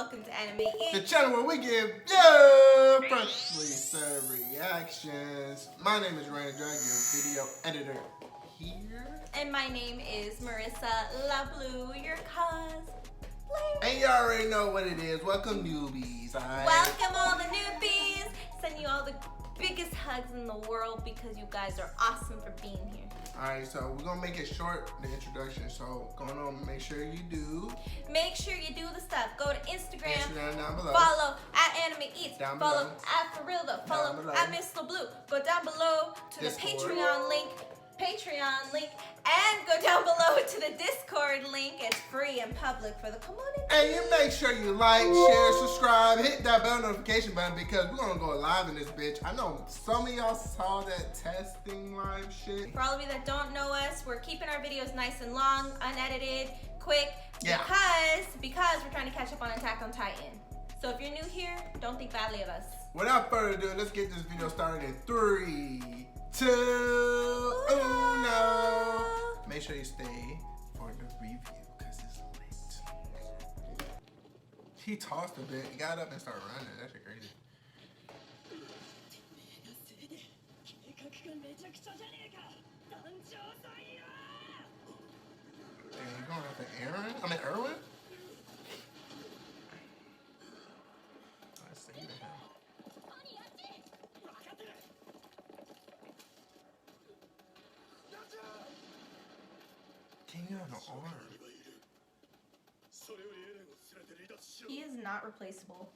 welcome to Anime Eats, the channel where we give you freshly served reactions. My name is Ryan Drag, your video editor here. and my name is Marissa La Blue, your cosplayer. And you already know what it is. Welcome, newbies. Right? Welcome all the newbies. Send you all the biggest hugs in the world because you guys are awesome for being here. Alright, so we're gonna make it short, the introduction. So go on, make sure you do. Make sure you do the stuff. Go to Instagram down below. Follow at Anime Eats. Down follow below. at For Real Though. Follow Down below. at Miss La Blue. Go down below to Discord. the Patreon link, and go down below to the Discord link. It's free and public for the community. And you make sure you like, share, subscribe, hit that bell notification button because we're gonna go live in this bitch. I know some of y'all saw that testing live shit. For all of you that don't know us, we're keeping our videos nice and long, unedited, quick, because we're trying to catch up on Attack on Titan. So if you're new here, don't think badly of us. Without further ado, let's get this video started in 3, 2, 1. Make sure you stay for the review because it's late. He tossed a bit, he got up and started running. That shit crazy. Damn, you going after Aaron? I mean, Erwin? Let's see him. King on the arm. He is not replaceable.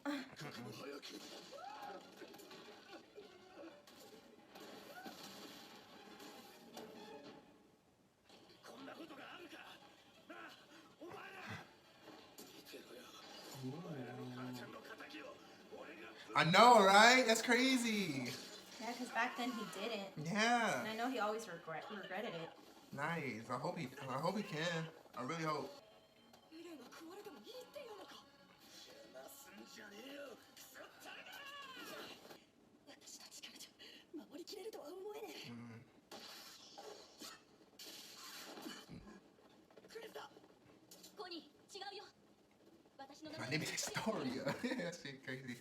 I know, right? That's crazy. Yeah, because back then he didn't. Yeah. And I know he always regretted it. Nice. I hope he can. I really hope. My name is Historia. That shit crazy.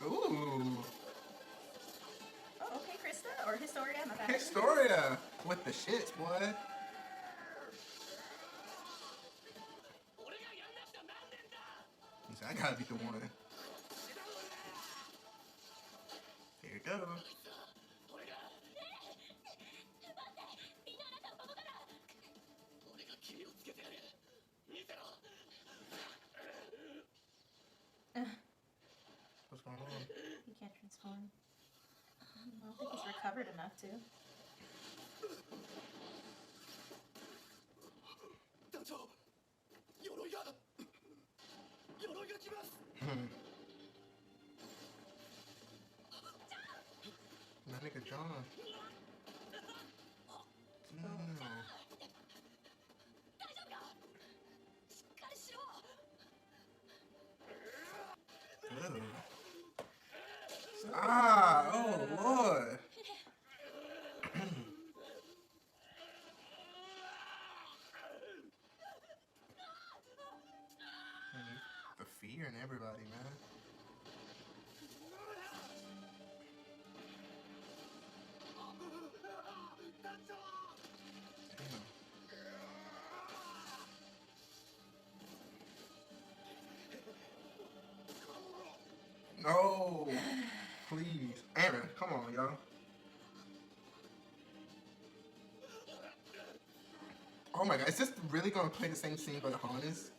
Ooh. Oh, okay, Krista or Historia, my bad. Historia with the shits, boy. He said, I gotta be the one. Here you go. What's going on? He can't transform. I don't think he's recovered enough to. My nigga John. Oh Lord. The fear in everybody, man. No, please. Aaron, come on, y'all. Oh my god, is this really gonna play the same scene but honest?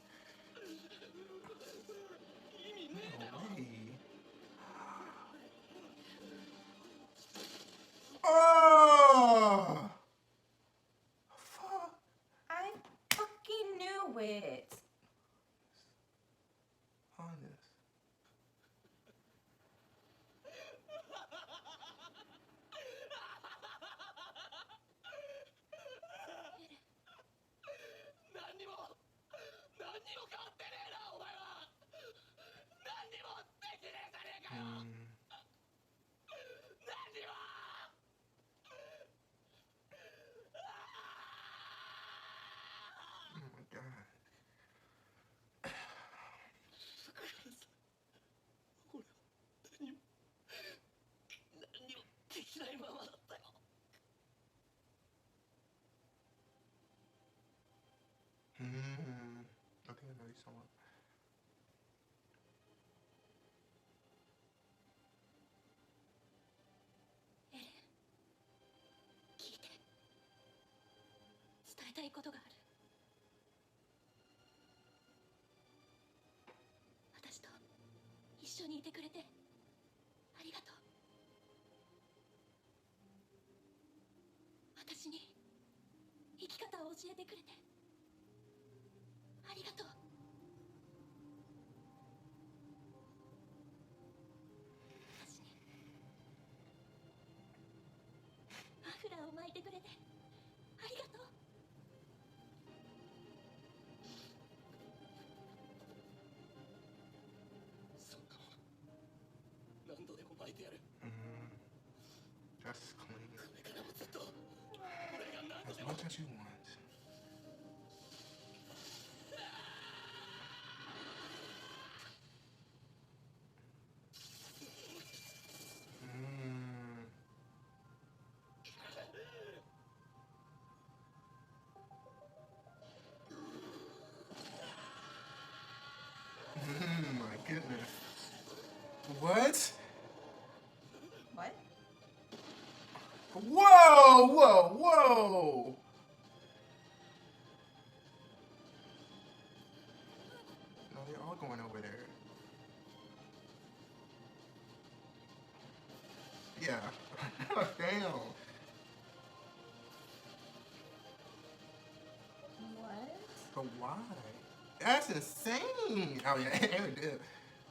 えたいことがある。私と一緒にいてくれてありがとう。私に生き方を教えてくれてありがとう。私にマフラーを巻いてくれてありがとう。そんなもん何度でも巻いてやる。 Just clean これからもずっと俺が何度 as でも much as you want. My goodness. What? What? Whoa, whoa, whoa! No, they're all going over there. Yeah. Damn. What? But why? That's insane. Oh yeah, Aaron did.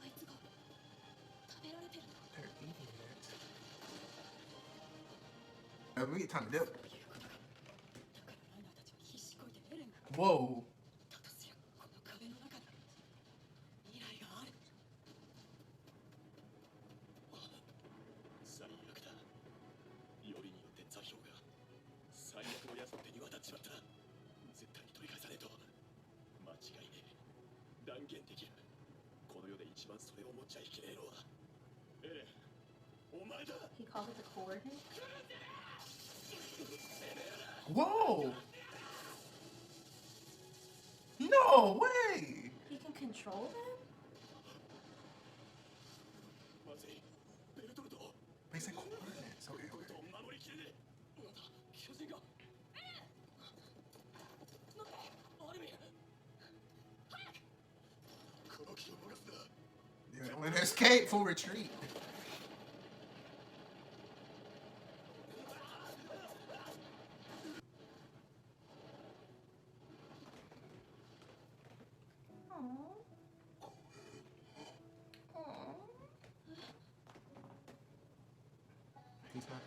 あいつが食べられてるの。 They're eating it. We get time to dip. だからライナーたちは必死こいてエレンが Whoa. だとすりゃこの壁の中に未来がある。最悪だ。よりによって座標が最悪の奴の手に渡っちまった。絶対に取り返さねえと。間違いねえ。断言できる。この世で一番それを持っちゃいけねえのはエレン、お前だ。 He called it the coordinate? Whoa. No way. He can control them? まずい。ベルトルト。 They said coordinates. Okay, ベルトル okay. トを守りきれねえ。なんだ、巨人が。なんだ、アルミン。早く。この気を逃すな。 Yeah, an escape, full retreat.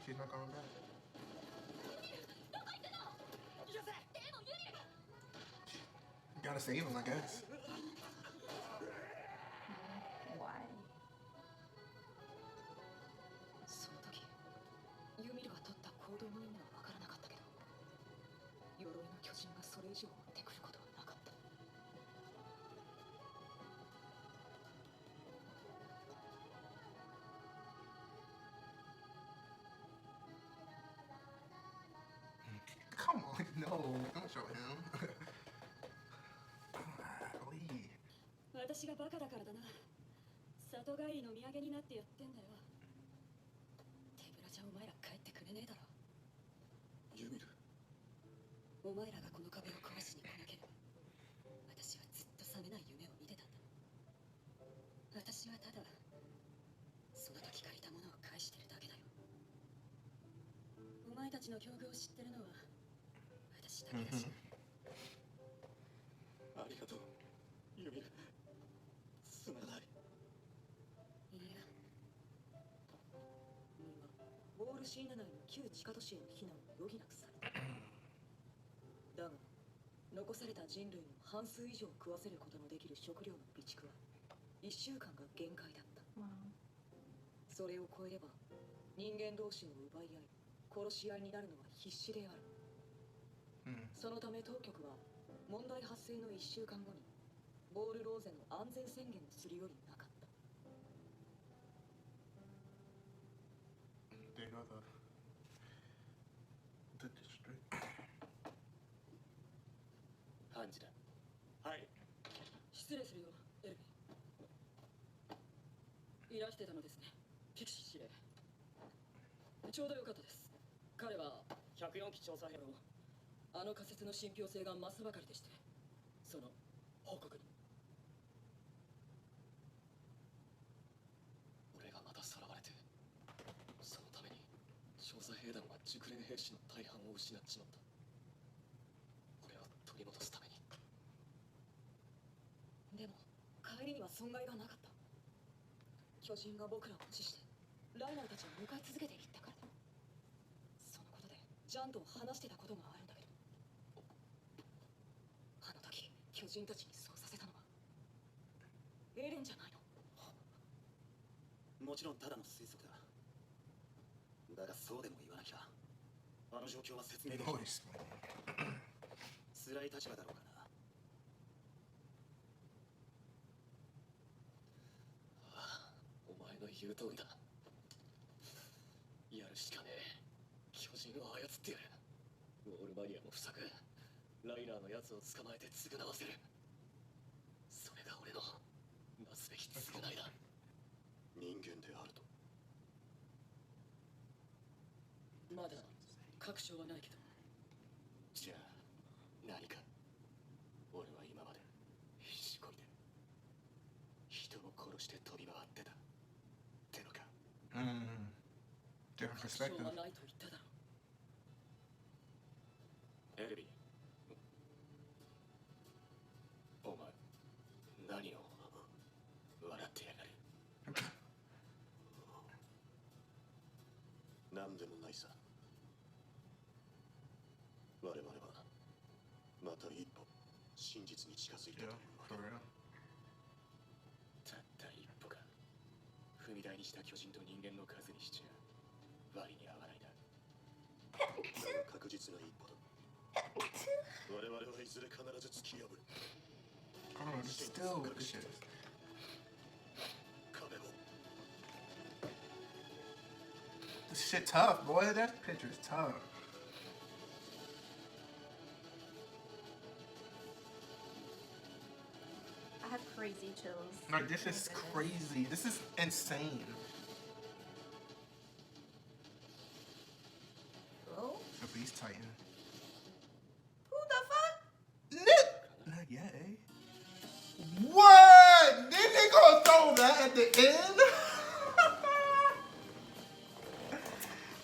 She's not coming back. You gotta save him, I guess. Why? その時ユミルが取った行動の意味は分からなかったけど、鎧の巨人がそれ以上追ってくることはなかった。Come on, no, don't show him. Golly. 私がバカだからだな。里帰りの土産になってやってんだよ。手ぶらじゃお前ら帰ってくれねえだろ。ユミル。お前らがこの壁を壊しに来なければ、私はずっと覚めない夢を見てたんだ。私はただその時借りたものを返してるだけだよ。お前たちの境遇を知ってるのは私だけだし。ありがとう、ユミル。すまない。いや、今ウォールシーナ内の旧地下都市への避難を余儀なくされた。だが残された人類の半数以上を食わせることのできる食料の備蓄は1週間が限界だった。それを超えれば人間同士の奪い合い、殺し合いになるのは必死である。そのため当局は問題発生の1週間後にボールローゼの安全宣言をするよりなかった。There go the district. ハンジだ。はい。失礼するよ、エルビー。いらしてたのですね、ピクシー司令。ちょうどよかったです。彼は104機調査兵をあの仮説の信憑性が増すばかりでして、その報告に。俺がまたさらわれて、そのために調査兵団は熟練兵士の大半を失っちまった。俺を取り戻すために。でも帰りには損害がなかった。巨人が僕らを無視してライナーたちを迎え続けていったからだ。そのことでジャンと話してたことがあるんだけど、あの時巨人たちにそうさせたのはエレンじゃないの？もちろんただの推測だ。だがそうでも言わなきゃあの状況は説明できない。辛い立場だろうかな。ああ、お前の言う通りだ。やるしかねえ。巨人を操ってやる。ウォールマリアも不作。ライナーのやつを捕まえて償わせる。それが俺のなすべき償いだ。人間であると。まだ確証はないけど。じゃあ何か。俺は今まで必死こいで人を殺して飛び回ってたってのか。Different 確証 perspective. はないと言っただろう。エルビー、お前何を笑ってやがる。なんでもないさ。我々はまた一歩真実に近づいたという Yeah, わけ for real. たった一歩が踏み台にした巨人と人間の数にしちゃ割に合わないな。確実な一歩だ。我々はいずれ必ず突き破る。 I don't know, just still with the shit. 壁を。 This shit tough, boy. That picture is tough. I have crazy chills. Like, this Oh my is goodness. crazy. This is insane. Oh, The Beast Titan. who the fuck? Not yet, eh? What? Then they gonna throw that at the end?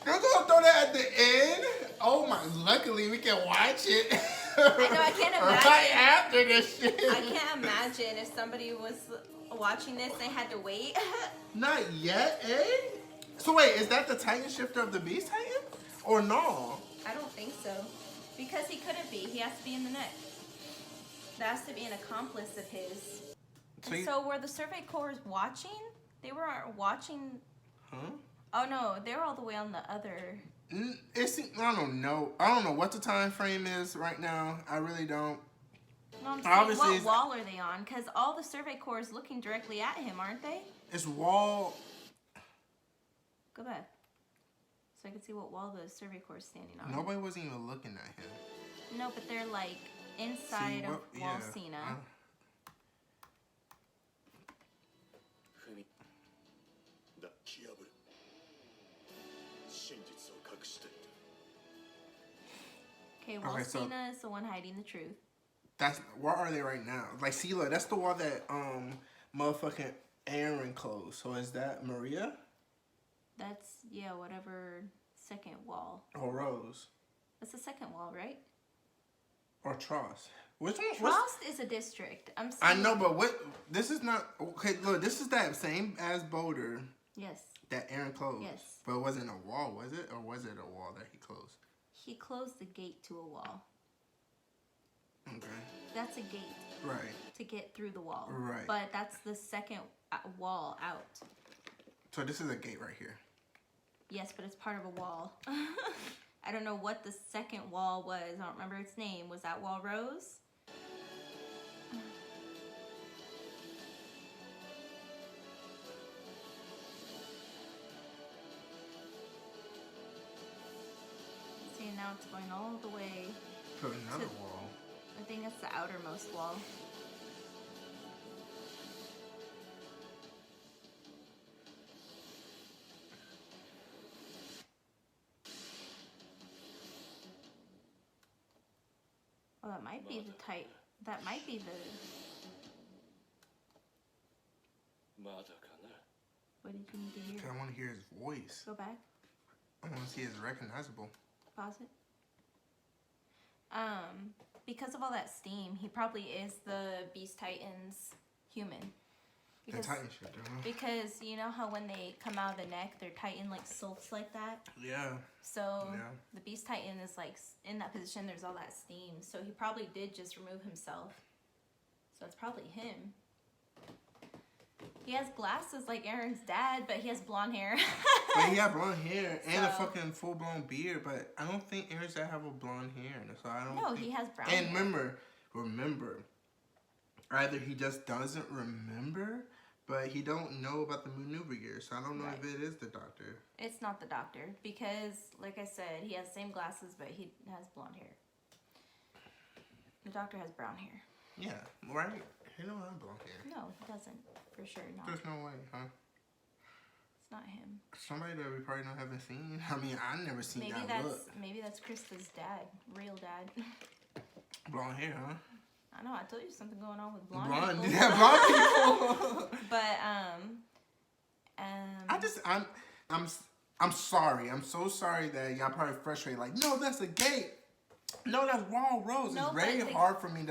They're gonna throw that at the end? Oh my, luckily we can watch it. I know, I can't imagine. Right after this shit. I can't imagine if somebody was watching this and had to wait. Not yet, eh? So wait, is that the Titan shifter of the Beast Titan? Or no? I don't think so. Because he couldn't be. He has to be in the neck. That has to be an accomplice of his. So, And so were the Survey Corps watching? They were watching. huh? Oh no, they're all the way on the other. I don't know. I don't know what the time frame is right now. I really don't. No, I'm saying, Obviously, what it's- wall are they on? Because all the Survey Corps is looking directly at him, aren't they? It's wall. Go back. So I can see what wall the Survey Corps is standing on. Nobody wasn't even looking at him. No, but they're like inside of Walsina. 踏み抱き破る。真実を隠している。 Okay, Okay, so- Walsina is the one hiding the truth. That's where are they right now? Like Sela, that's the wall that motherfucking Aaron closed. So is that Maria That's, yeah, whatever second wall. or Rose That's the second wall, right? or Trost? Which one? What's, Frost is a district. I'm I saying. know, but what? This is not okay. Look, this is that same as Boulder Yes. that Aaron closed. Yes. But it wasn't a wall, was it? Or was it a wall that he closed? He closed the gate to a wall. Okay. That's a gate Right. to get through the wall. Right. But that's the second wall out. So this is a gate right here. Yes, but it's part of a wall. I don't know what the second wall was. I don't remember its name. Was that wall Rose? See, now it's going all the way. To another To- wall. I think that's the outermost wall. That might be the type. That might be the. まだかな。 What did you need to hear? I want to hear his voice. Go back. I want to see it's recognizable. Pause it. Because of all that steam, he probably is the Beast Titan's human. The Titan shit, Because you know how when they come out of the neck, their Titan like sulks like that? Yeah. So Yeah. the Beast Titan is like in that position, there's all that steam. So he probably did just remove himself. So it's probably him. He has glasses like Aaron's dad, but he has blonde hair. But he got blonde hair and a fucking full blown beard, but I don't think Aaron's dad have a blonde hair, so I don't. No, think... he has brown and hair. remember, either he just doesn't remember, but he don't know about the maneuver gear, so I don't know if it is the doctor. It's not the doctor because, like I said, he has the same glasses, but he has blonde hair. The doctor has brown hair. Yeah, right. He don't have blonde hair. No, he doesn't. For sure not. There's no way, huh? It's not him. Somebody that we probably haven't seen. I mean, I've never seen Maybe that that's look. maybe that's Krista's dad, real dad. Blonde hair, huh? I know. I told you something going on with blonde Blonde, people. yeah, blonde people. But I'm sorry. I'm so sorry that y'all probably frustrated. Like, no, that's a gate. No, that's Wall Rose. No, It's very but hard for me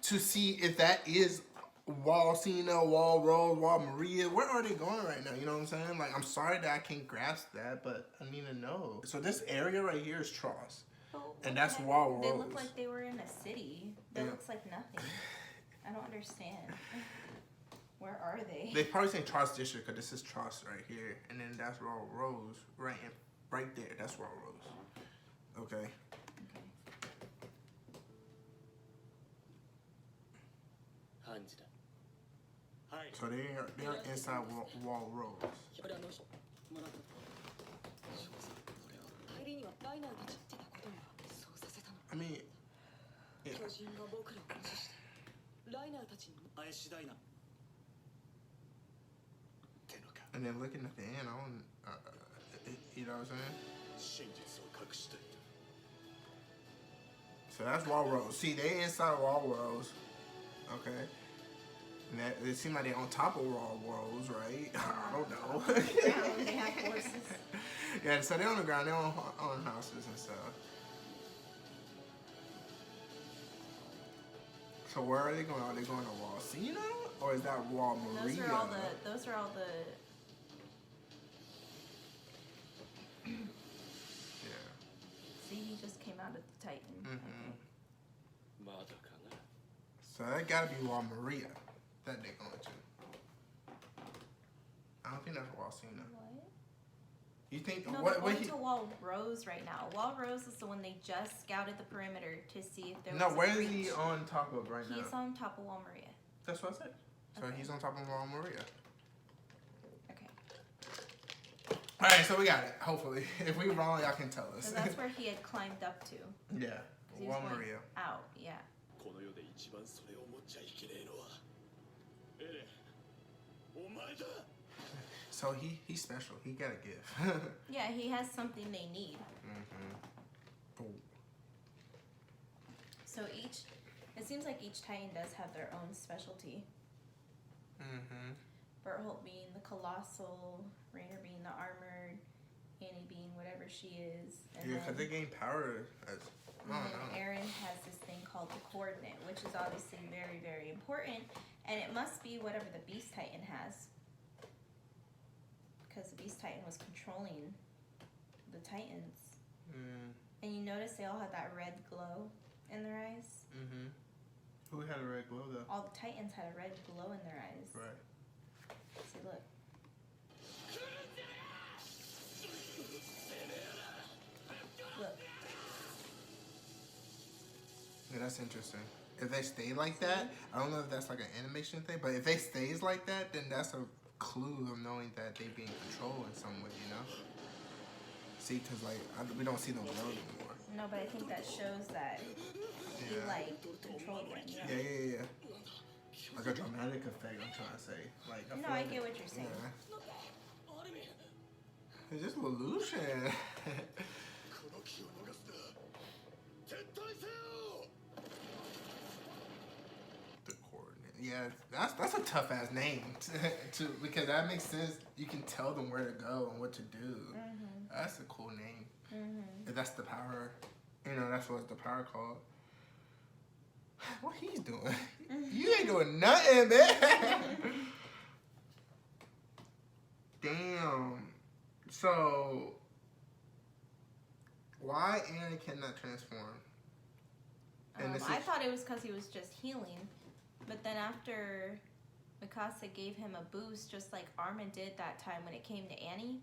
to see if that is Wall Cena, Wall Rose, Wall Maria. Where are they going right now? You know what I'm saying? Like, I'm sorry that I can't grasp that, but I need to know. So this area right here is Tross. And that's Wall Rose. They look like they were in a city. That Yeah. looks like nothing. I don't understand. Where are they? They probably saying Tross District because this is Tross right here. And then that's Wall Rose right there. That's Wall Rose. Okay. So they are inside Wall Rose. これもらった帰りにはライナーたち言ってたことがそうさせたの I mean, yeah. 巨人が僕らを無視してライナーたちに愛しダイナ And then looking at the end, I don't, you know what I'm saying? 真実を隠したいんだ So that's Wall Rose. See, they inside Wall Rose. Okay. And that, it seems like they're on top of Wall Rose, right? I don't know. They have horses. Yeah, so they're on the ground. They're on houses and stuff. So where are they going? Are they going to Wall Cena? Or is that Wall Maria? Those are all the Yeah. See, he just came out of the Titan. Mm-hmm. まだかな So that gotta be Wall Maria that they're going to. I don't think that's Wall Cena. What? You think No, what? they're What going he? to Wall Rose right now. Wall Rose is the one they just scouted the perimeter to see if there No, was where a is he breach. on top of right now? He's on top of Wall Maria. That's what I said. So Okay. he's on top of Wall Maria. Okay. All right, so we got it. Hopefully, if we wrong, y'all can tell us. So that's where he had climbed up to. Yeah, 'Cause he was Wall going Maria. out, yeah. この世で一番それを持っちゃいけねえのはエレンお前だ So he's special. He got a gift. Yeah, he has something they need. Mm-hmm. Ooh. So it seems like each Titan does have their own specialty. Mm-hmm. Berthold being the colossal, Rainer being the armored, Annie being whatever she is. And Yeah, because they gain power. I don't know. Aaron has this thing called the coordinate, which is obviously very, very important. And it must be whatever the Beast Titan has. Because the Beast Titan was controlling the Titans. Mm. And you notice they all have that red glow in their eyes? Mm-hmm. Who had a red glow though? All the Titans had a red glow in their eyes. Right. See, look. Look. Yeah, that's interesting. If they stay like that, I don't know if that's like an animation thing, but if they stays like that, then that's a clue of knowing that they be in control in some way, you know? See, because like we don't see no glow anymore. No, but I think that shows that he Yeah. like controlled them. You know? Yeah. Like a dramatic effect, I'm trying to say. Like, No, feel I like- get what you're saying. Yeah. It's just an illusion. この気を逃すな撤退せよ Yeah, that's a tough ass name to because that makes sense. You can tell them where to go and what to do. That's a cool name. If that's the power, that's what the power called. What he's doing? You ain't doing nothing, man. Damn. So, why Aaron cannot transform? I thought it was because he was just healing. But then after Mikasa gave him a boost, just like Armin did that time when it came to Annie,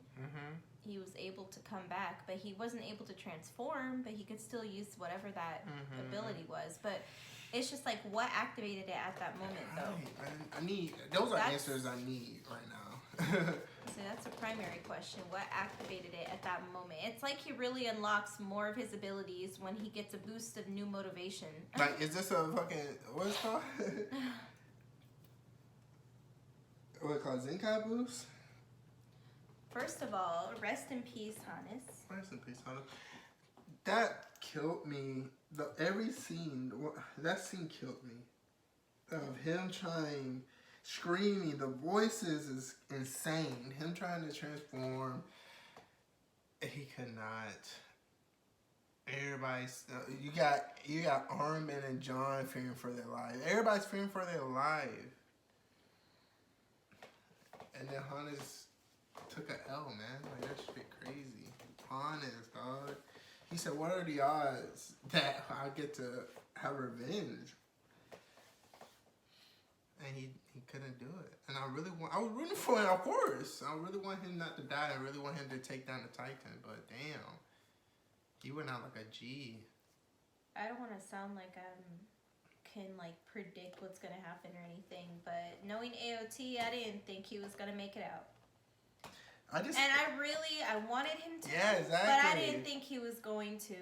he was able to come back. But he wasn't able to transform, but he could still use whatever that ability was. But it's just like, what activated it at that moment, though? I need, those are answers I need right now. So that's a primary question. What activated it at that moment? It's like he really unlocks more of his abilities when he gets a boost of new motivation. Like, is this a fucking, what's it called? What it called? Zenkai boost? First of all, rest in peace, Hannes. Rest in peace, Hannes. That killed me. Every scene, that scene killed me. Of him screaming, the voices is insane. Him trying to transform, he could not. Everybody's, you got Armin and John fearing for their lives. Everybody's fearing for their life. And then Hannes took an L, man. Like, that shit crazy. Hannes, dog. He said, what are the odds that I get to have revenge? And he couldn't do it. And I was rooting for him, of course. I really want him not to die. I really want him to take down the Titan. But damn, he went out like a G. I don't want to sound like I can like predict what's going to happen or anything. But knowing AOT, I didn't think he was going to make it out. I wanted him to. Yeah, exactly. But I didn't think he was going to.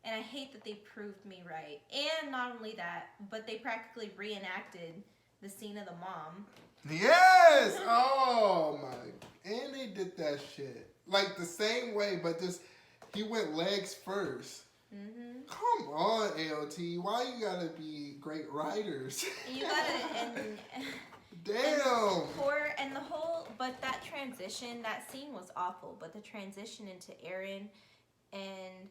And I hate that they proved me right. And not only that, but they practically reenacted the scene of the mom. Yes! Oh my. And they did that shit. Like the same way, but he went legs first. Come on, AOT. Why you gotta be great writers? You gotta, damn. But that transition, that scene was awful. But the transition into Eren and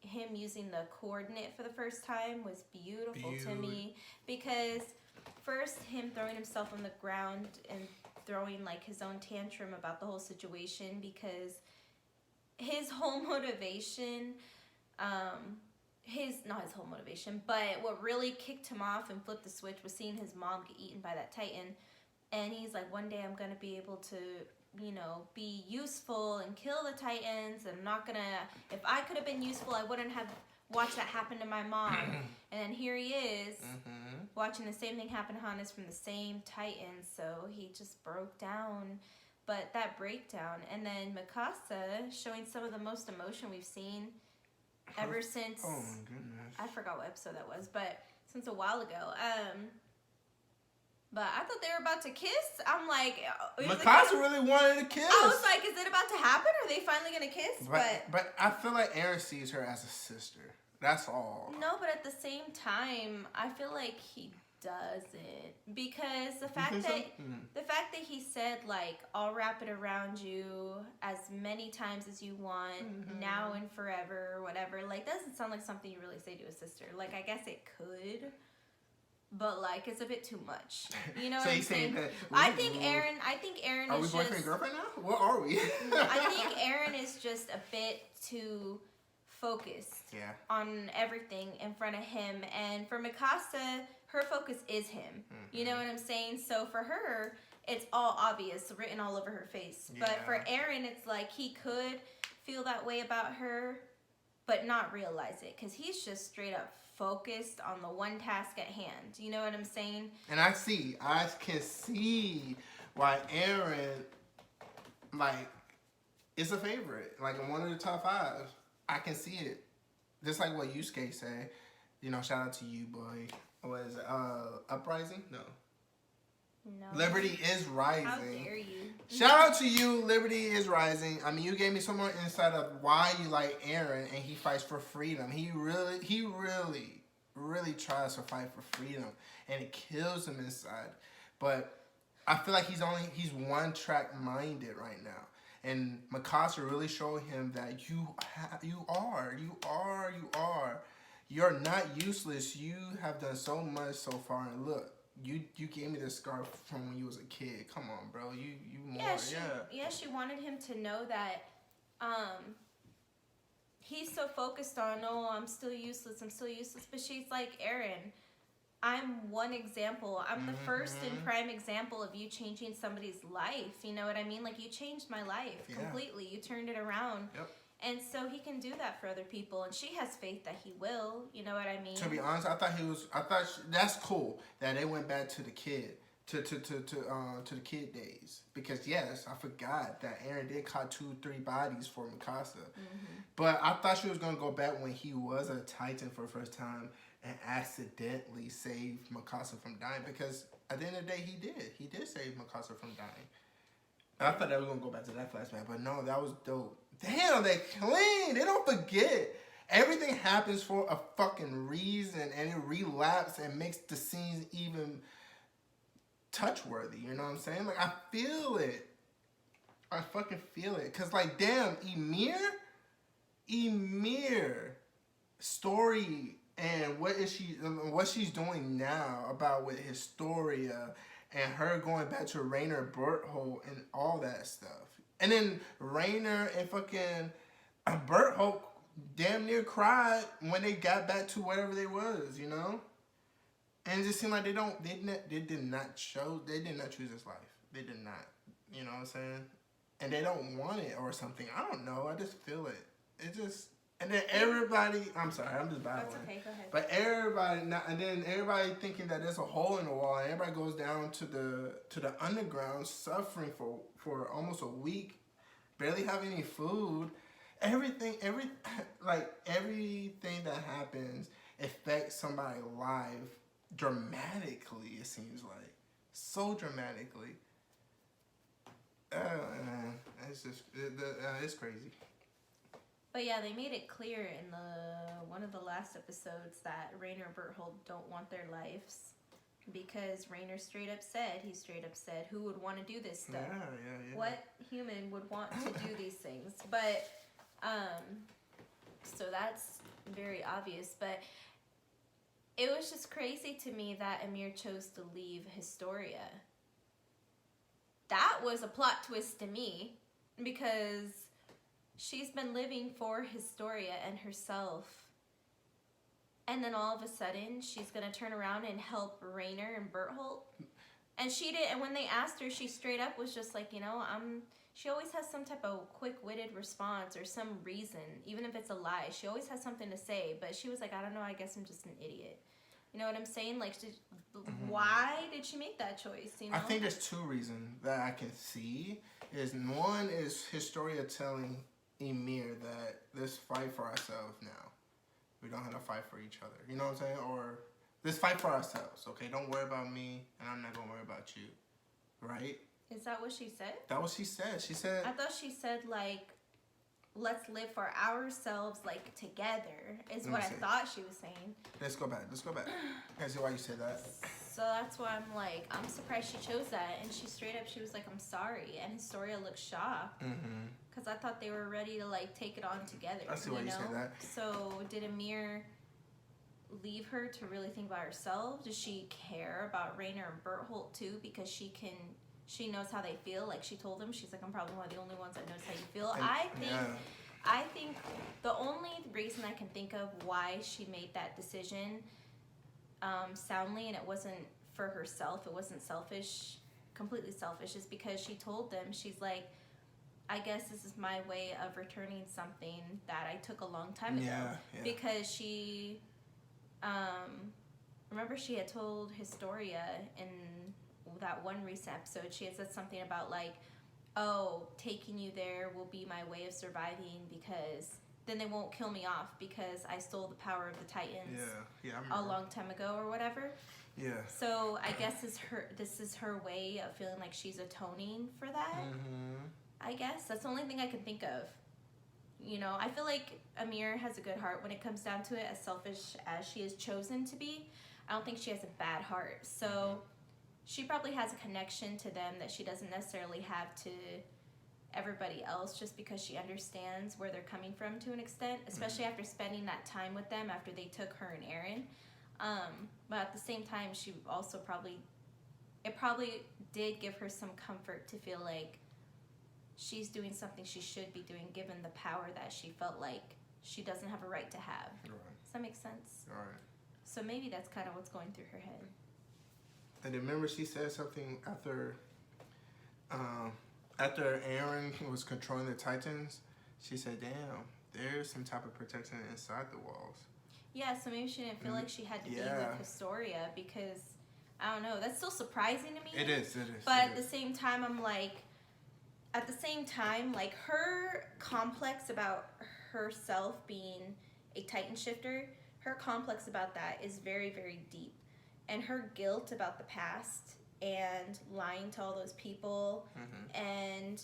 him using the coordinate for the first time was beautiful to me, because first him throwing himself on the ground and throwing like his own tantrum about the whole situation, because his whole motivation, but what really kicked him off and flipped the switch was seeing his mom get eaten by that Titan. And he's like, one day I'm gonna be able to, be useful and kill the Titans. And I'm not gonna, if I could have been useful, I wouldn't have watched that happen to my mom. And then here he is, watching the same thing happen to Hannes from the same Titan. So he just broke down. But that breakdown, and then Mikasa showing some of the most emotion we've seen ever since, oh my goodness, I forgot what episode that was, but since a while ago. But I thought they were about to kiss. I'm like, Mikasa really wanted to kiss. I was like, is it about to happen? Are they finally gonna kiss? But I feel like Eren sees her as a sister. That's all. No, but at the same time, I feel like he doesn't, because the fact that he said like, I'll wrap it around you as many times as you want, now and forever, or whatever, like, doesn't sound like something you really say to a sister. Like, I guess it could, but like, it's a bit too much. You know what I'm saying? I think Eren are is we boyfriend and girlfriend now? What are we? I think Eren is just a bit too focused on everything in front of him, and for Mikasa, her focus is him. You know what I'm saying? So for her, it's all obvious, written all over her face. Yeah. But for Eren, it's like he could feel that way about her, but not realize it, because he's just straight up focused on the one task at hand. You know what I'm saying? And I can see why Eren, like, is a favorite. Like, in one of the top 5. I can see it. Just like what Yusuke said. Shout out to you, boy. What is it? Uprising? No. Liberty is Rising. How dare you? Shout out to you, Liberty is Rising. I mean, you gave me some more insight of why you like Eren, and he fights for freedom. He really really tries to fight for freedom, and it kills him inside. But I feel like he's one track minded right now, and Mikasa really showed him that you're not useless. You have done so much so far, and look, you gave me this scarf from when you was a kid. Come on, bro, you more she wanted him to know that he's so focused on, oh, I'm still useless, but she's like, Eren, I'm one example. I'm the first and prime example of you changing somebody's life. You know what I mean? Like, you changed my life completely. You turned it around. Yep. And so he can do that for other people, and she has faith that he will. You know what I mean? To be honest, that's cool that they went back to the kid, to the kid days, because yes, I forgot that Eren did caught 2-3 bodies for Mikasa, but I thought she was gonna go back when he was a Titan for the first time and accidentally saved Mikasa from dying, because at the end of the day he did save Mikasa from dying. And I thought they were gonna go back to that flashback, but no, that was dope. Damn, they clean. They don't forget. Everything happens for a fucking reason, and it relapses and makes the scenes even touch-worthy. You know what I'm saying? Like, I feel it. I fucking feel it. Cause like, damn, Ymir story and what she's doing now about with Historia and her going back to Rainer Berthold and all that stuff. And then Rainer and fucking Berthold damn near cried when they got back to wherever they was, you know? And it just seemed like they did not choose this life. They did not. You know what I'm saying? And they don't want it or something. I don't know. I just feel it. It just... And then everybody... I'm sorry. I'm just babbling. That's okay. Go ahead. But everybody thinking that there's a hole in the wall. And everybody goes down to the underground suffering for almost a week. Barely have any food. Everything that happens affects somebody's life dramatically, it seems like. So dramatically. It's just... it's crazy. But yeah, they made it clear in one of the last episodes that Rainer and Berthold don't want their lives, because Rainer straight up said, who would want to do this stuff? Yeah. What human would want to do these things? But, so that's very obvious. But it was just crazy to me that Ymir chose to leave Historia. That was a plot twist to me, because she's been living for Historia and herself. And then all of a sudden, she's going to turn around and help Rainer and Berthold. And she did. And when they asked her, she straight up was just like, she always has some type of quick-witted response or some reason, even if it's a lie. She always has something to say. But she was like, I don't know, I guess I'm just an idiot. You know what I'm saying? Like, why did she make that choice? You know? I think there's two reasons that I can see. One is Historia telling Ymir that let's fight for ourselves now. We don't have to fight for each other. You know what I'm saying? Or let's fight for ourselves, okay? Don't worry about me, and I'm not gonna worry about you. Right? Is that what she said? That what she said. She said... I thought she said, like, let's live for ourselves, like, together, is what I thought she was saying. Let's go back. Can I see why you said that? So that's why I'm like, I'm surprised she chose that. And she straight up, she was like, I'm sorry. And Historia looked shocked. Because I thought they were ready to, like, take it on together. I see why you said that. So did Ymir leave her to really think about herself? Does she care about Rainer and Berthold, too? Because she knows how they feel. Like, she told him, she's like, I'm probably one of the only ones that knows how you feel. I think the only reason I can think of why she made that decision soundly, and it wasn't for herself, it wasn't selfish, completely selfish, is because she told them, she's like, I guess this is my way of returning something that I took a long time ago. Yeah. Because she, remember she had told Historia in that one recent episode, she had said something about like, oh, taking you there will be my way of surviving, because then they won't kill me off because I stole the power of the Titans I remember. a long time ago or whatever. Yeah. So I guess this is her way of feeling like she's atoning for that. I guess that's the only thing I can think of. You know, I feel like Amir has a good heart when it comes down to it, as selfish as she is chosen to be. I don't think she has a bad heart. So she probably has a connection to them that she doesn't necessarily have to everybody else, just because she understands where they're coming from to an extent, especially after spending that time with them after they took her and Aaron. But at the same time, she also probably did give her some comfort to feel like she's doing something she should be doing, given the power that she felt like she doesn't have a right to have. Right. Does that make sense? All right. So maybe that's kind of what's going through her head. And then remember she said something after Aaron was controlling the Titans, she said, damn, there's some type of protection inside the walls. Yeah, so maybe she didn't feel like she had to be with Historia, because, I don't know, that's still surprising to me. It is. But at the same time, I'm like, like, her complex about herself being a Titan shifter, her complex about that is very, very deep. And her guilt about the past and lying to all those people and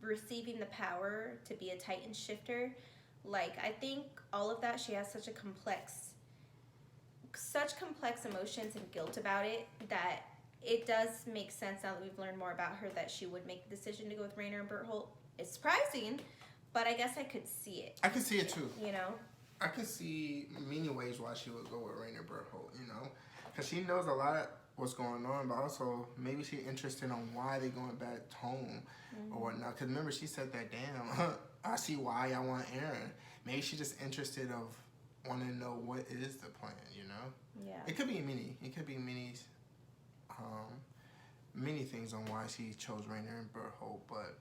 receiving the power to be a Titan shifter, like, I think all of that, she has such complex emotions and guilt about it, that it does make sense now that we've learned more about her that she would make the decision to go with Rainer and Bertholdt. It's surprising, but I guess I could see it. I can see it too. You know? I can see many ways why she would go with Rainer Bertholdt, you know? Because she knows a lot what's going on, but also maybe she's interested on why they're going back home or whatnot. Because remember, she said that, damn, I see why I want Aaron. Maybe she's just interested of wanting to know what is the plan, you know? Yeah. It could be many things on why she chose Rainer and Bertholdt, but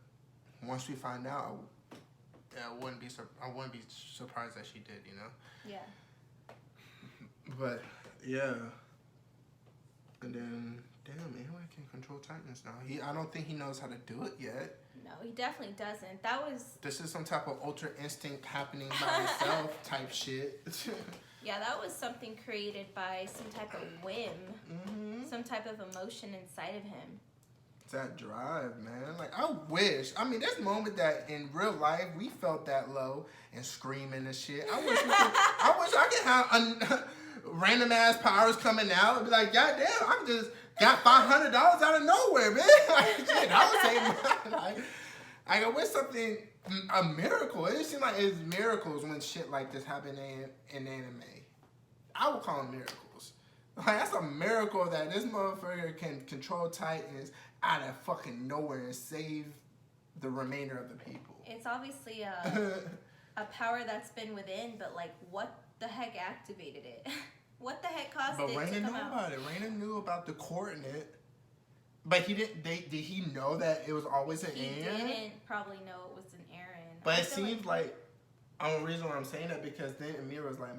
once we find out, I wouldn't be surprised that she did, you know? Yeah. But, yeah. And then, damn, Aaron can control Titans now. I don't think he knows how to do it yet. No, he definitely doesn't. This is some type of ultra instinct happening by itself type shit. Yeah, that was something created by some type of whim. Some type of emotion inside of him. It's that drive, man. Like, I wish. I mean, there's moments that in real life we felt that low and screaming and shit. I wish I could have random ass powers coming out and be like, God damn, I just got $500 out of nowhere, man. Like, shit, I would say, like, I wish something, a miracle. It seems like it's miracles when shit like this happen in anime. I would call them miracles. Like, that's a miracle that this motherfucker can control Titans out of fucking nowhere and save the remainder of the people. It's obviously a power that's been within, but like, what the heck activated it? What the heck caused it to come out? But Rainer knew about it. Rainer knew about the coordinate. But he didn't. Did he know that it was always an Aaron? He didn't probably know it was an Aaron. But it seems like the reason why I'm saying that, because then Amir was like,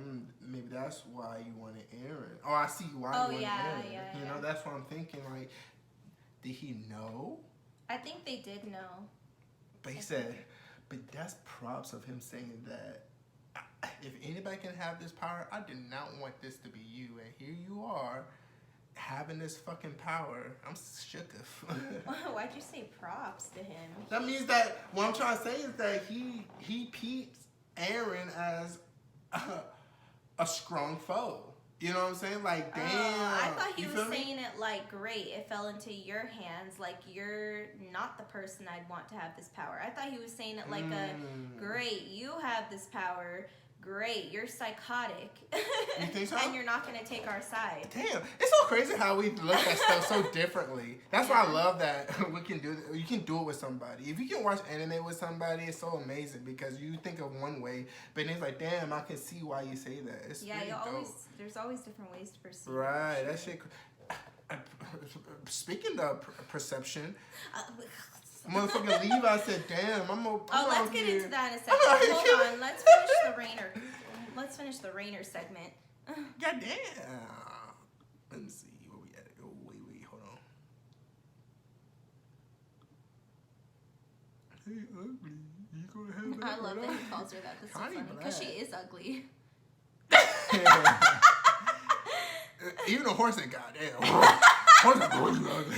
maybe that's why you wanted Aaron. Oh, I see why you wanted Aaron. Yeah, you know, that's what I'm thinking. Like, did he know? I think they did know. But he said, but that's props of him saying that. If anybody can have this power, I did not want this to be you. And here you are, having this fucking power. I'm shook. Why'd you say props to him? That means that, what I'm trying to say is that he peeps Aaron as a strong foe. You know what I'm saying? Like, damn. I thought he was saying it like, great, it fell into your hands. Like, you're not the person I'd want to have this power. I thought he was saying it like great, you have this power. Great, you're psychotic. You think so? And you're not going to take our side. Damn, it's so crazy how we look at stuff so differently. That's why I love that we can do it. You can do it with somebody. If you can watch anime with somebody, it's so amazing because you think of one way, but then it's like, damn, I can see why you say that. It's really dope. There's always different ways to perceive. Right, that shit. Speaking of perception. Motherfucking Levi said, damn, let's get into that in a second. Hold on, let's finish the Rainer segment. God damn. Let me see where we at. Oh, wait, hold on. Hey, ugly. You gonna have that? I love that he calls her that. That's so funny. Because she is ugly. Even a horse said, God damn. Horse is ugly.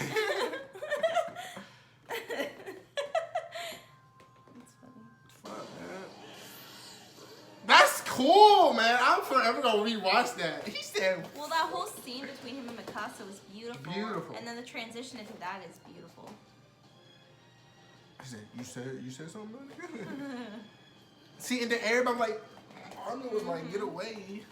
I'm gonna rewatch that. He said, Well, that whole scene between him and Mikasa was beautiful. Beautiful. And then the transition into that is beautiful. I said, you said something about it? See, and then everybody like, Armin was like, get away.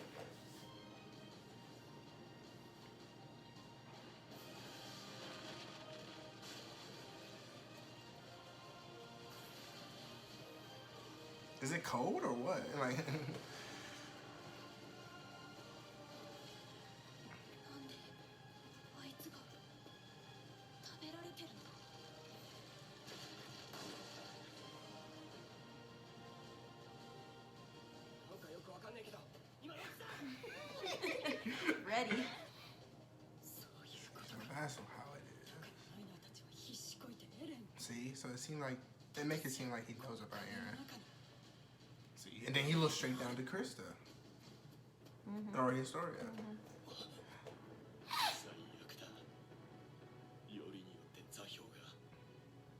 Is it cold or what? Like, なんであいつが食べられてるの？なんかよくわかんねえけど今の Ready. そういうこと so か。 that's how it is. ライナーたちは必死こいてエレン See, so it seemed like it make it seem like he knows about の Aaron. 中に See, and then he looks straight down to Krista or Historia. 最悪だよりによって座標が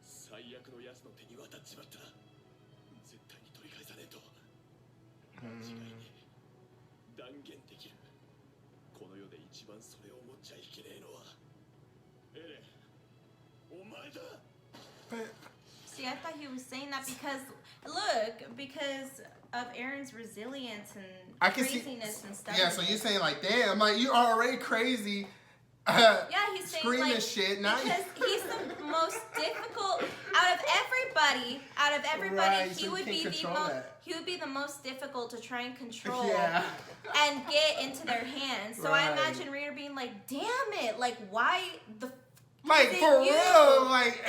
最悪の奴の手に渡っちまった絶対に取り返さねえと間違いねえ断言できるこの世で一番それを持っちゃいけねえのはエレンお前だ But See, I thought he was saying that because, look, because of Aaron's resilience and I can see. craziness and stuff. Yeah, so you're saying like, damn, like you already crazy. Yeah, he's saying screaming like shit. Now because he's the most difficult out of everybody. Right, He so would you be can't the control most. that. He would be the most difficult to try and control Yeah. and get into their hands. So Right. I imagine Reader being like, "Damn it! Like, why the?" Like Is it for you? real, like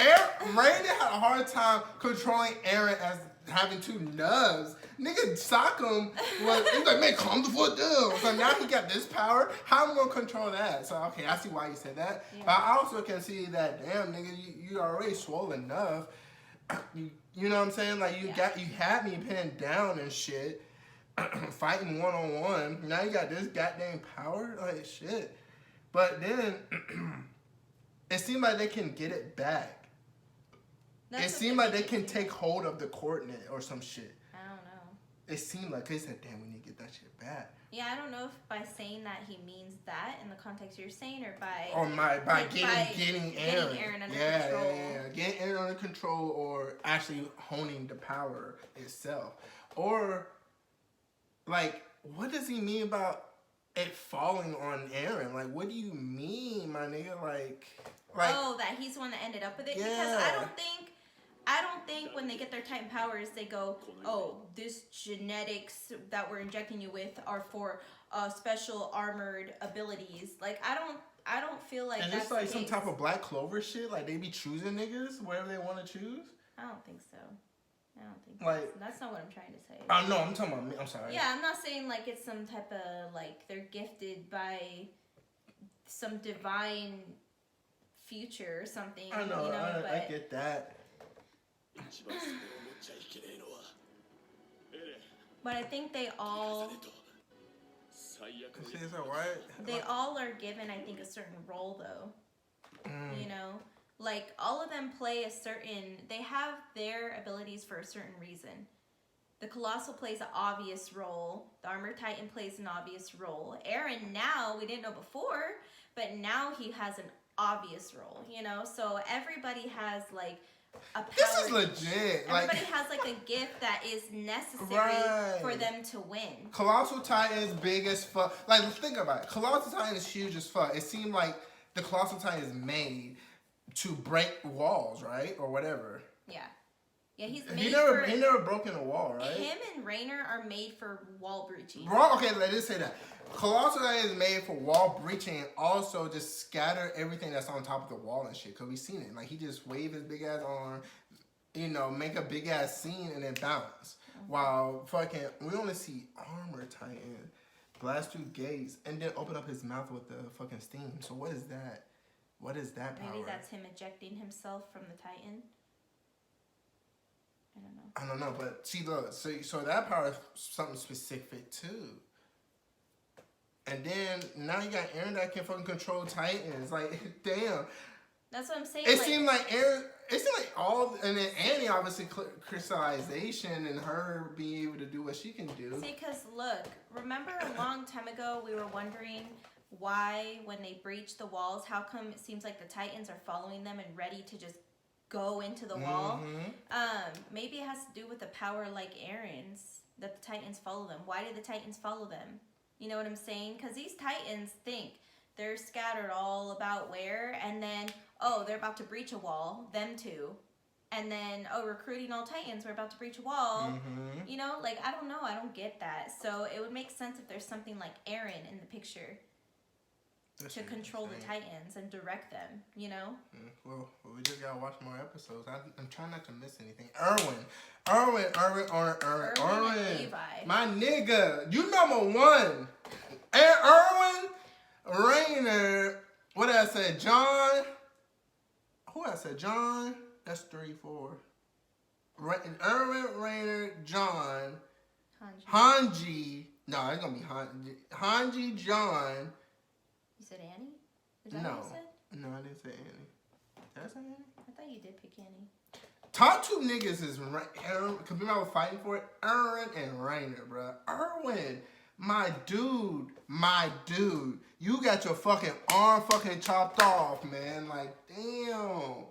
Raiden had a hard time controlling Aaron as having two nubs. Nigga Sokkum was he's like, man, calm the fuck down. So now he got this power. How am I gonna control that? So okay, I see why you said that. Yeah. But I also can see that damn nigga, you already swollen enough. You know what I'm saying? Like you had me pinned down and shit. Fighting 1-on-1. Now you got this goddamn power? Like shit. But then it seemed like they can get it back. That's It what seemed like they make it can seem take hold of the coordinate or some shit. I don't know. It seemed like they said, damn, we need to get that shit back. Yeah, I don't know if by saying that he means that in the context you're saying, or by Or by like, getting Aaron. Aaron under yeah, control. Yeah. Getting Aaron under control or actually honing the power itself. Or, like, what does he mean about it falling on Aaron? Like, what do you mean, my nigga? Like oh, that he's the one that ended up with it. Because Yeah. I don't think when they get their Titan powers, they go, oh, this genetics that we're injecting you with are for special armored abilities. Like I don't feel like and that's it's like the some case. type of Black Clover shit. Like, they be choosing niggas wherever they want to choose. I don't think so. I don't think Like- that's not what I'm trying to say. No, I'm talking about me. I'm sorry. Yeah, I'm not saying like it's some type of like they're gifted by some divine future or something. I know, you know, I get that. 一番それを持っちゃいけねえのはエレン but I think they 返さ all ねえと最悪の See, it's alright. they all are given I think a certain role though. Mm. You know, like all of them play a certain. They have their abilities for a certain reason. The Colossal plays an obvious role. The Armored Titan plays an obvious role. Aaron now we didn't know before, but now he has an obvious role. You know, so everybody has like a power. This is legit. Everybody Like, has like a gift that is necessary Right. for them to win. Colossal Titan is big as fuck. Like, think about it. Colossal Titan is huge as fuck. It seemed like the Colossal Titan is made to break walls, right? Or whatever. Yeah, yeah, he's made He for. never broken a wall, right? Him and Rainer are made for wall breaching. Bro, okay, let us say that. Colossal Titan is made for wall breaching and also just scatter everything that's on top of the wall and shit. Cause we seen it. Like, he just wave his big ass arm, you know, make a big ass scene and then bounce. While fucking, we only see Armor Titan blast through gates and then open up his mouth with the fucking steam. So what is that? What is that power? Maybe that's him ejecting himself from the Titan. I don't know. I don't know, but see, look, so that power is something specific too. And then now you got Aaron that can fucking control Titans. Like, damn. That's what I'm saying. It seemed like Aaron. It seemed like all, and then Annie obviously crystallization and her being able to do what she can do. See, because look, remember a long time ago we were wondering why, when they breach the walls, how come it seems like the Titans are following them and ready to just go into the wall? Maybe it has to do with the power like Aaron's, that the Titans follow them. Why did the Titans follow them? You know what I'm saying? Because these Titans think they're scattered all about where, and then, oh, they're about to breach a wall, them two. And then, oh, recruiting all Titans, we're about to breach a wall. You know, like, I don't know. I don't get that. So it would make sense if there's something like Aaron in the picture to control the Titans and direct them, you know? Well, we just gotta watch more episodes. I'm trying not to miss anything. Erwin. And Levi. My nigga. You #1. And Erwin, Rainer. What did I say? John. Who I said? John. That's 3, 4. Erwin, Rainer, John. Hanji. No, it's gonna be Hanji, John. You said Annie? Is that what you said? No, I didn't say Annie. Did I say Annie? I thought you did pick Annie. Top 2 niggas is Aaron, because people I was fighting for it, Erwin and Rainer, bro. Erwin, my dude. You got your fucking arm fucking chopped off, man. Like, damn.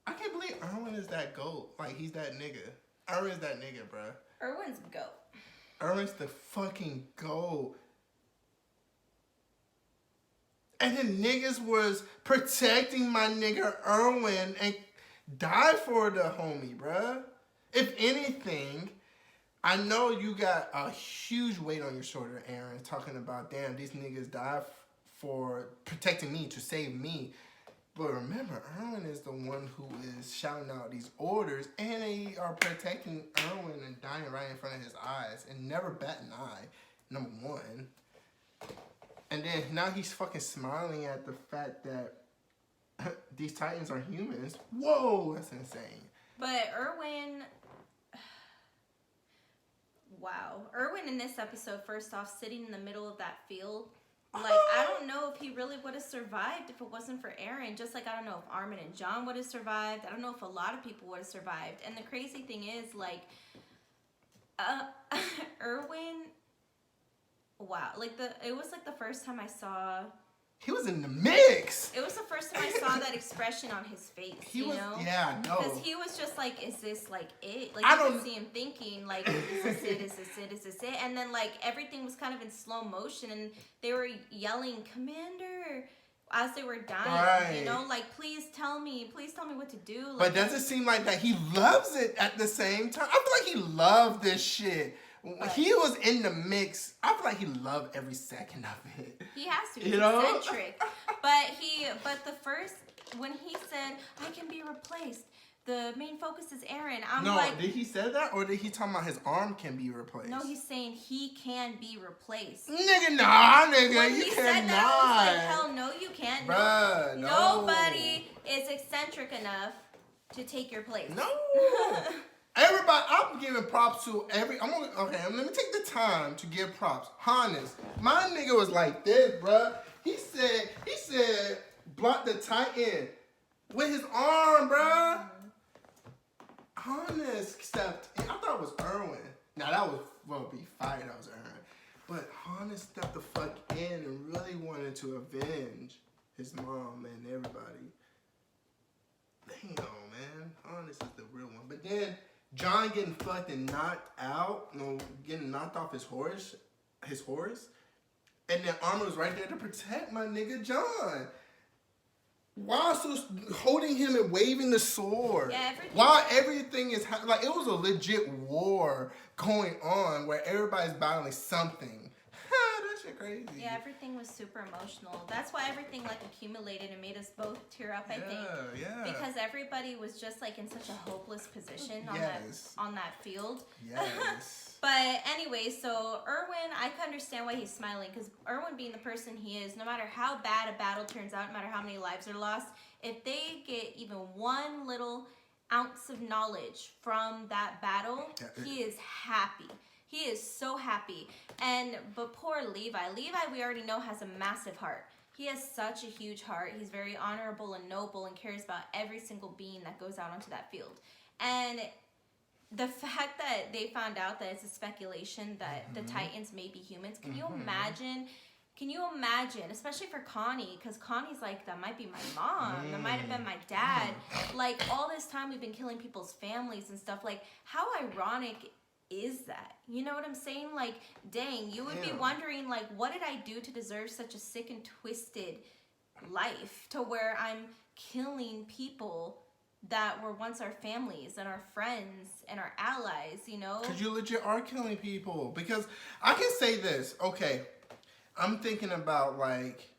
I can't believe Erwin is that GOAT. Like, he's that nigga. Erwin's that nigga, bro. Erwin's GOAT. Erwin's the fucking GOAT. And then niggas was protecting my nigga Erwin and died for the homie, bruh. If anything, I know you got a huge weight on your shoulder, Aaron, talking about, damn, these niggas died for protecting me, to save me. But remember, Erwin is the one who is shouting out these orders, and they are protecting Erwin and dying right in front of his eyes and never bat an eye, #1. And then now he's fucking smiling at the fact that these Titans are humans. Whoa, that's insane. But Erwin, wow. Erwin in this episode, first off, sitting in the middle of that field, like, I don't know if he really would have survived if it wasn't for Aaron. Just like I don't know if Armin and John would have survived. I don't know if a lot of people would have survived. And the crazy thing is, like, Erwin, wow. Like, it was like the first time I saw... He was in the mix. It was the first time I saw that expression on his face, you know? Yeah, I know. Because he was just like, is this like it? Like, I you don't could see him thinking, like, is this it? Is this it? Is this it? And then, like, everything was kind of in slow motion, and they were yelling, Commander, as they were dying, right. You know? Like, please tell me what to do. Like, but does it seem like that he loves it at the same time? I feel like he loved this shit. But he was in the mix. I feel like he loved every second of it. He has to. He's you know? eccentric. But the first, when he said, I can be replaced, the main focus is Aaron. I'm like... No, did he say that? Or did he talk about his arm can be replaced? No, he's saying he can be replaced. Nigga, nah, nigga, when you he cannot. said that, I was like, hell no, you can't. Bruh, no. Nobody is eccentric enough to take your place. No. Everybody, I'm giving props to let me take the time to give props. Hannes, my nigga was like this, bruh. He said, block the Titan with his arm, bruh. Hannes stepped in. I thought it was Erwin. Now that was, be fired, that was Erwin. But Hannes stepped the fuck in and really wanted to avenge his mom and everybody. Damn, man. Hannes is the real one. But then, John getting fucking knocked out, getting knocked off his horse, and then Armor was right there to protect my nigga John. While still holding him and waving the sword. Yeah, while everything is, like, it was a legit war going on where everybody's battling something. That shit crazy. Yeah, everything was super emotional. That's why everything, like, accumulated and made us both tear up, I think. Yeah. Because everybody was just, like, in such a hopeless position on that field. Yes. But anyway, so Erwin, I can understand why he's smiling, because Erwin being the person he is, no matter how bad a battle turns out, no matter how many lives are lost, if they get even one little ounce of knowledge from that battle, he is happy. He is so happy. But poor Levi, we already know, has a massive heart. He has such a huge heart. He's very honorable and noble and cares about every single being that goes out onto that field. And the fact that they found out that it's a speculation that the Titans may be humans, can you imagine? Can you imagine, especially for Connie, because Connie's like, that might be my mom, that might have been my dad. Like, all this time we've been killing people's families and stuff. Like, how ironic is that? You know what I'm saying? Like, dang, you would be wondering, like, what did I do to deserve such a sick and twisted life to where I'm killing people that were once our families and our friends and our allies, you know? Because you legit are killing people. Because I can say this, okay, I'm thinking about, like,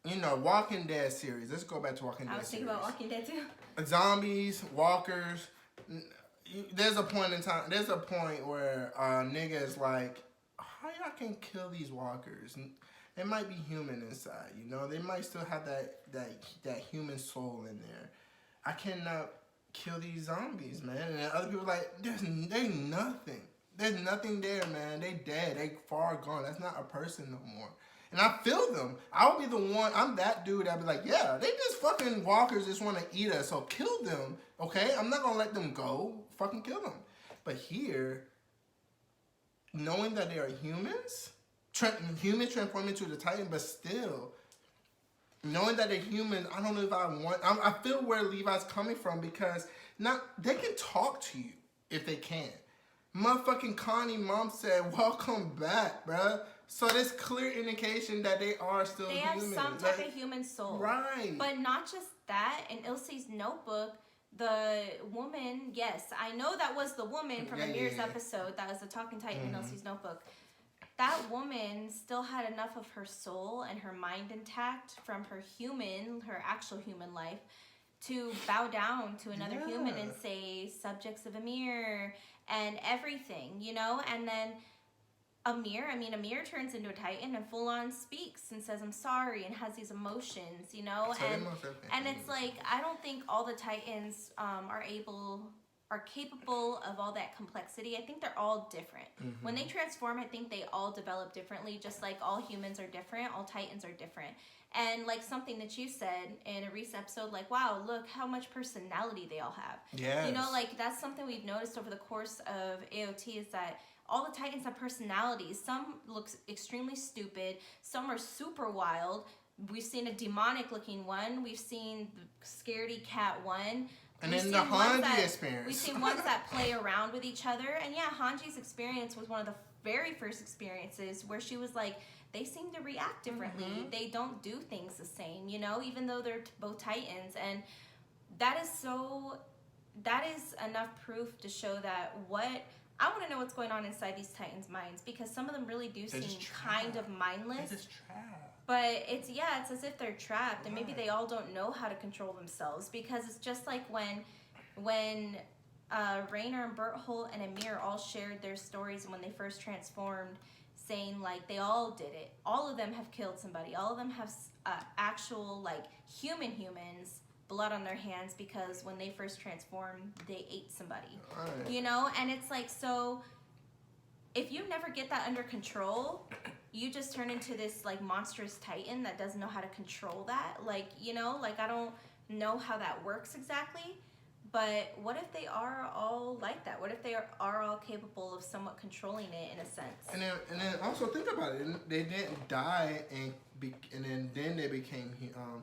you know, Walking Dead series. Let's go back to Walking Dead series. I was thinking about Walking Dead too. Zombies, walkers. There's a point in time. There's a point where nigga is like, how y'all can kill these walkers? They might be human inside, you know. They might still have that human soul in there. I cannot kill these zombies, man. And other people are like, there's nothing. There's nothing there, man. They dead. They far gone. That's not a person no more. And I feel them. I would be the one. I'm that dude that'd be like, yeah, they just fucking walkers just want to eat us. So kill them, okay? I'm not going to let them go. Fucking kill them. But here, knowing that they are humans, humans transform into the Titan, but still, knowing that they're humans, I don't know if I feel where Levi's coming from because they can talk to you if they can. Motherfucking Connie mom said, welcome back, bruh. So there's clear indication that they are still human. They have some type of human soul. Right. But not just that. In Ilses Notebook, the woman, yes, I know that was the woman from Amir's episode. That was the Talking Titan in Ilses Notebook. That woman still had enough of her soul and her mind intact from her actual human life, to bow down to another human and say, subjects of Amir and everything, you know? And then Amir turns into a Titan and full on speaks and says, I'm sorry, and has these emotions, you know? And it's like, I don't think all the Titans are capable of all that complexity. I think they're all different. When they transform, I think they all develop differently, just like all humans are different, all Titans are different. And like something that you said in a recent episode, like, wow, look how much personality they all have. Yes. You know, like that's something we've noticed over the course of AOT is that all the Titans have personalities. Some look extremely stupid. Some are super wild. We've seen a demonic looking one. We've seen the scaredy cat one. And then the Hanji experience. We've seen ones that play around with each other. And yeah, Hanji's experience was one of the very first experiences where she was like, they seem to react differently. They don't do things the same, you know, even though they're both Titans. And that is enough proof to show that I want to know what's going on inside these Titans' minds, because some of them really do seem kind of mindless. They're just trapped. But it's as if they're trapped, and maybe they all don't know how to control themselves, because it's just like when Rainer and Berthold and Amir all shared their stories and when they first transformed, saying like they all did it. All of them have killed somebody. All of them have actual like humans blood on their hands, because when they first transformed, they ate somebody. Right. You know, and it's like, so if you never get that under control, you just turn into this like monstrous Titan that doesn't know how to control that. Like, you know, like I don't know how that works exactly, but what if they are all like that? What if they are all capable of somewhat controlling it in a sense? And then also think about it. They didn't die and then they became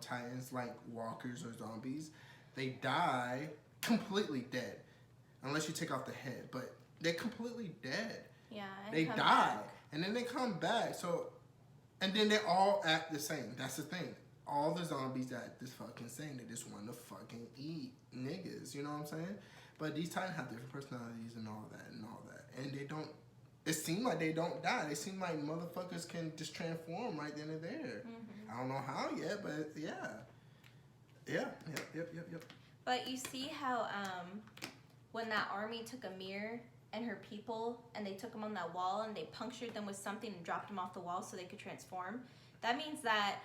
Titans like walkers or zombies. They die completely dead, unless you take off the head. But they're completely dead. Yeah. They die back. And then they come back. So, and then they all act the same. That's the thing. All the zombies act this fucking same. They just want to fucking eat niggas. You know what I'm saying? But these Titans have different personalities and all that. And they don't. It seems like they don't die. They seem like motherfuckers can just transform right then and there. I don't know how yet, but yeah. Yep. But you see how when that army took Amir and her people and they took them on that wall and they punctured them with something and dropped them off the wall so they could transform, that means that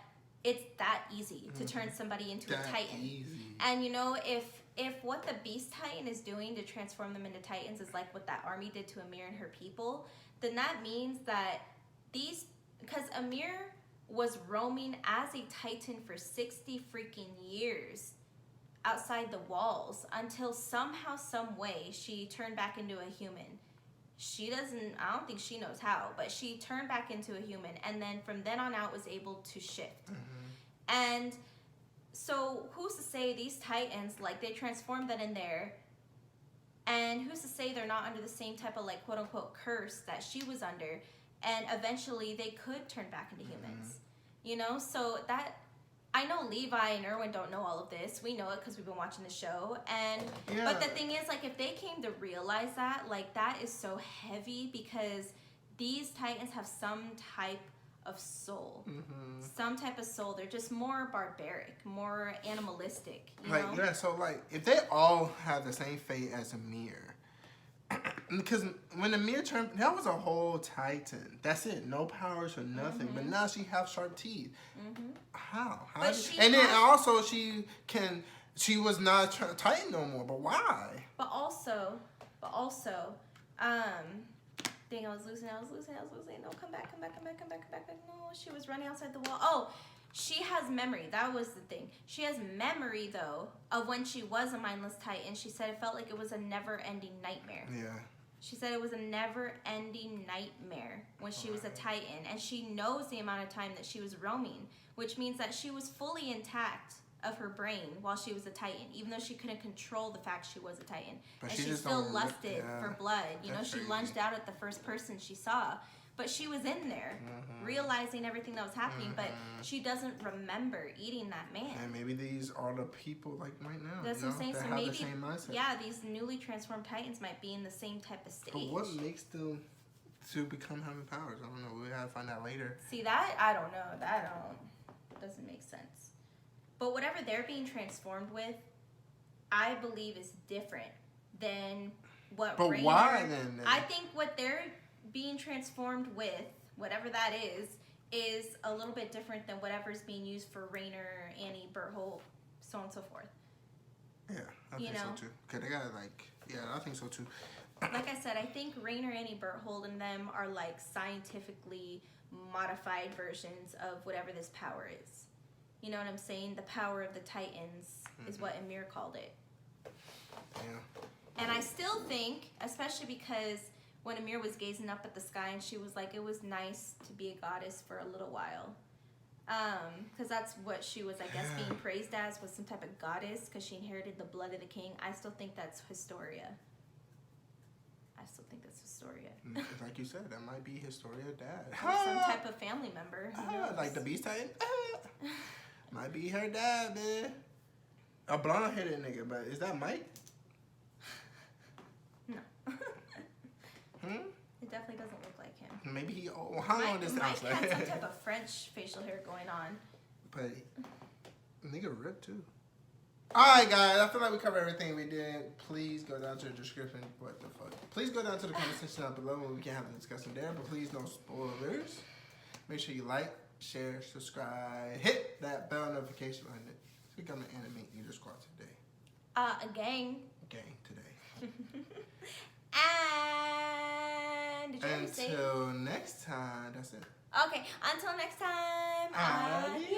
it's that easy to turn somebody into a Titan. Easy. And you know, if what the Beast Titan is doing to transform them into Titans is like what that army did to Amir and her people, then that means that because Amir was roaming as a Titan for 60 freaking years outside the walls until somehow, some way, she turned back into a human. I don't think she knows how, but she turned back into a human, and then from then on out was able to shift. And so who's to say these Titans, like, they transformed that in there, and who's to say they're not under the same type of, like, quote unquote curse that she was under, and eventually they could turn back into humans. You know, so that, I know Levi and Erwin don't know all of this. We know it because we've been watching the show. And but the thing is, like, if they came to realize that, like, that is so heavy because these Titans have some type of soul. Some type of soul. They're just more barbaric, more animalistic. You Like, know? yeah, so, like, if they all have the same fate as Amir, because when Amir turned, that was a whole Titan. That's it. No powers or nothing. But now she has sharp teeth. How? But and then also she was not a Titan no more. But why? But also, dang, I was losing. No, come back. No, she was running outside the wall. Oh, she has memory. That was the thing. She has memory, though, of when she was a mindless Titan. She said it felt like it was a never-ending nightmare. Yeah. She said it was a never-ending nightmare when she was a Titan. And she knows the amount of time that she was roaming, which means that she was fully intact of her brain while she was a Titan, even though she couldn't control the fact she was a Titan. But and she she just still don't lusted for blood. You know, That's she crazy. lunged out at the first person she saw. But she was in there, realizing everything that was happening, but she doesn't remember eating that man. And maybe these are the people, like, right now. That's what I'm saying. That So have maybe, the same mindset. yeah, these newly transformed Titans might be in the same type of stage. But what makes them to become having powers? I don't know. We gotta find out later. See, that, I don't know. Doesn't make sense. But whatever they're being transformed with, I believe is different than what But Raynor, why then? I think what they're being transformed with, whatever that is a little bit different than whatever's being used for Raynor, Annie, Berthold, so on and so forth. Yeah, I think so too. Cause they gotta, like, yeah, I think so too. Like I said, I think Raynor, Annie, Berthold, and them are like scientifically modified versions of whatever this power is. You know what I'm saying? The power of the Titans is what Amir called it. Yeah. And I still think, especially because when Amir was gazing up at the sky and she was like, it was nice to be a goddess for a little while. Because that's what she was, I guess, being praised as, was some type of goddess because she inherited the blood of the king. I still think that's Historia. Like you said, that might be Historia dad. Or some type of family member. Who knows? Like the Beast Titan? Might be her dad, man. A blonde-headed nigga, but is that Mike? No. Hmm? It definitely doesn't look like him. Maybe he. Oh, how long this sounds Mike had some like? type of French facial hair going on. But nigga ripped too. Alright guys, I feel like we covered everything we did. Please go down to the description. What the fuck? Please go down to the comment section down below where we can have a discussion there. But please no spoilers. Make sure you like, share, subscribe, hit that bell notification button. So we come to animate Leader Squad today. A gang. Gang today. And did you ever say? Until next time. That's it. Okay, until next time. Adios.